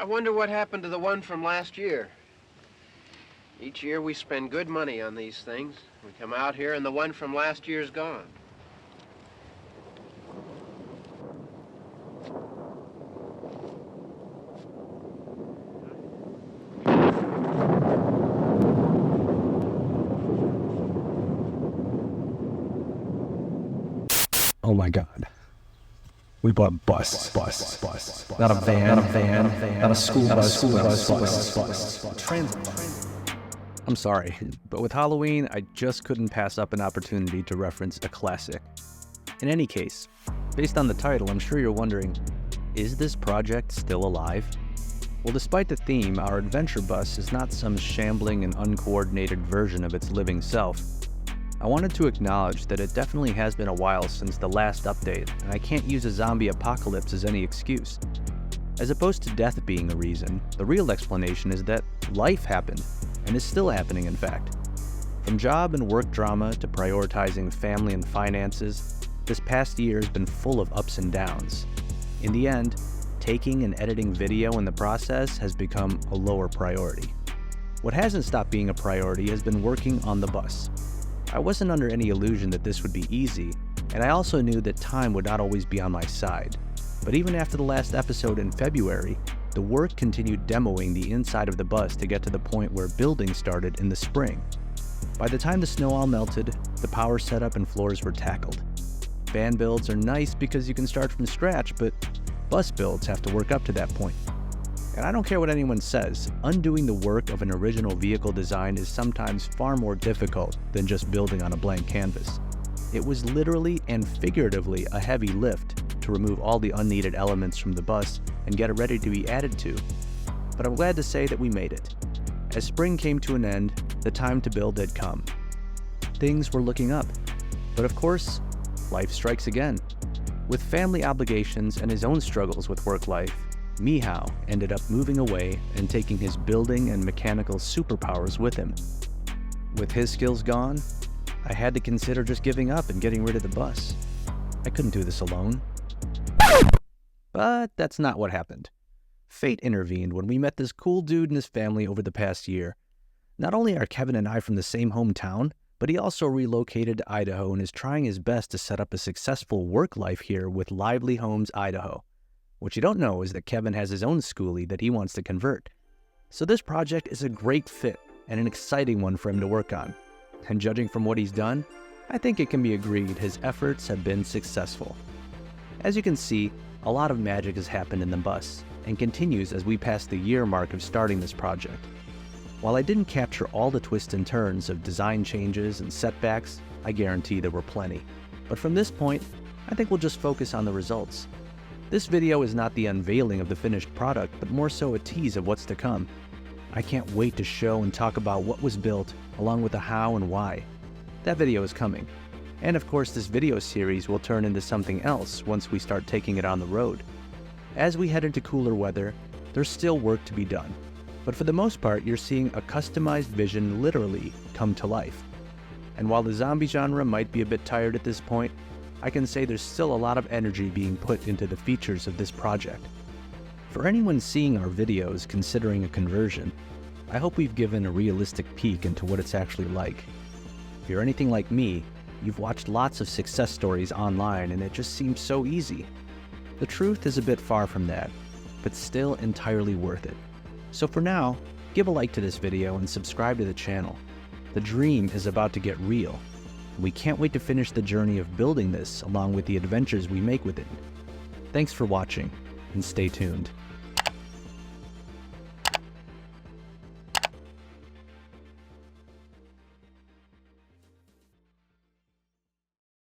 I wonder what happened to the one from last year. Each year we spend good money on these things. We come out here and the one from last year's gone. Oh my God. We bought a bus. Not a van, not a school bus. Transit bus. I'm sorry, but with Halloween, I just couldn't pass up an opportunity to reference a classic. In any case, based on the title, I'm sure you're wondering, is this project still alive? Well, despite the theme, our adventure bus is not some shambling and uncoordinated version of its living self. I wanted to acknowledge that it definitely has been a while since the last update, and I can't use a zombie apocalypse as any excuse. As opposed to death being the reason, the real explanation is that life happened, and is still happening in fact. From job and work drama to prioritizing family and finances, this past year has been full of ups and downs. In the end, taking and editing video in the process has become a lower priority. What hasn't stopped being a priority has been working on the bus. I wasn't under any illusion that this would be easy, and I also knew that time would not always be on my side. But even after the last episode in February, the work continued demoing the inside of the bus to get to the point where building started in the spring. By the time the snow all melted, the power setup and floors were tackled. Van builds are nice because you can start from scratch, but bus builds have to work up to that point. And I don't care what anyone says, undoing the work of an original vehicle design is sometimes far more difficult than just building on a blank canvas. It was literally and figuratively a heavy lift to remove all the unneeded elements from the bus and get it ready to be added to. But I'm glad to say that we made it. As spring came to an end, the time to build had come. Things were looking up. But of course, life strikes again. With family obligations and his own struggles with work life, Mihao ended up moving away and taking his building and mechanical superpowers with him. With his skills gone, I had to consider just giving up and getting rid of the bus. I couldn't do this alone. But that's not what happened. Fate intervened when we met this cool dude and his family over the past year. Not only are Kevin and I from the same hometown, but he also relocated to Idaho and is trying his best to set up a successful work life here with Lively Homes Idaho. What you don't know is that Kevin has his own schoolie that he wants to convert. So this project is a great fit and an exciting one for him to work on. And judging from what he's done, I think it can be agreed his efforts have been successful. As you can see, a lot of magic has happened in the bus and continues as we pass the year mark of starting this project. While I didn't capture all the twists and turns of design changes and setbacks, I guarantee there were plenty. But from this point, I think we'll just focus on the results. This video is not the unveiling of the finished product, but more so a tease of what's to come. I can't wait to show and talk about what was built, along with the how and why. That video is coming. And of course, this video series will turn into something else once we start taking it on the road. As we head into cooler weather, there's still work to be done. But for the most part, you're seeing a customized vision literally come to life. And while the zombie genre might be a bit tired at this point, I can say there's still a lot of energy being put into the features of this project. For anyone seeing our videos considering a conversion, I hope we've given a realistic peek into what it's actually like. If you're anything like me, you've watched lots of success stories online and it just seems so easy. The truth is a bit far from that, but still entirely worth it. So for now, give a like to this video and subscribe to the channel. The dream is about to get real. We can't wait to finish the journey of building this along with the adventures we make with it. Thanks for watching, and stay tuned.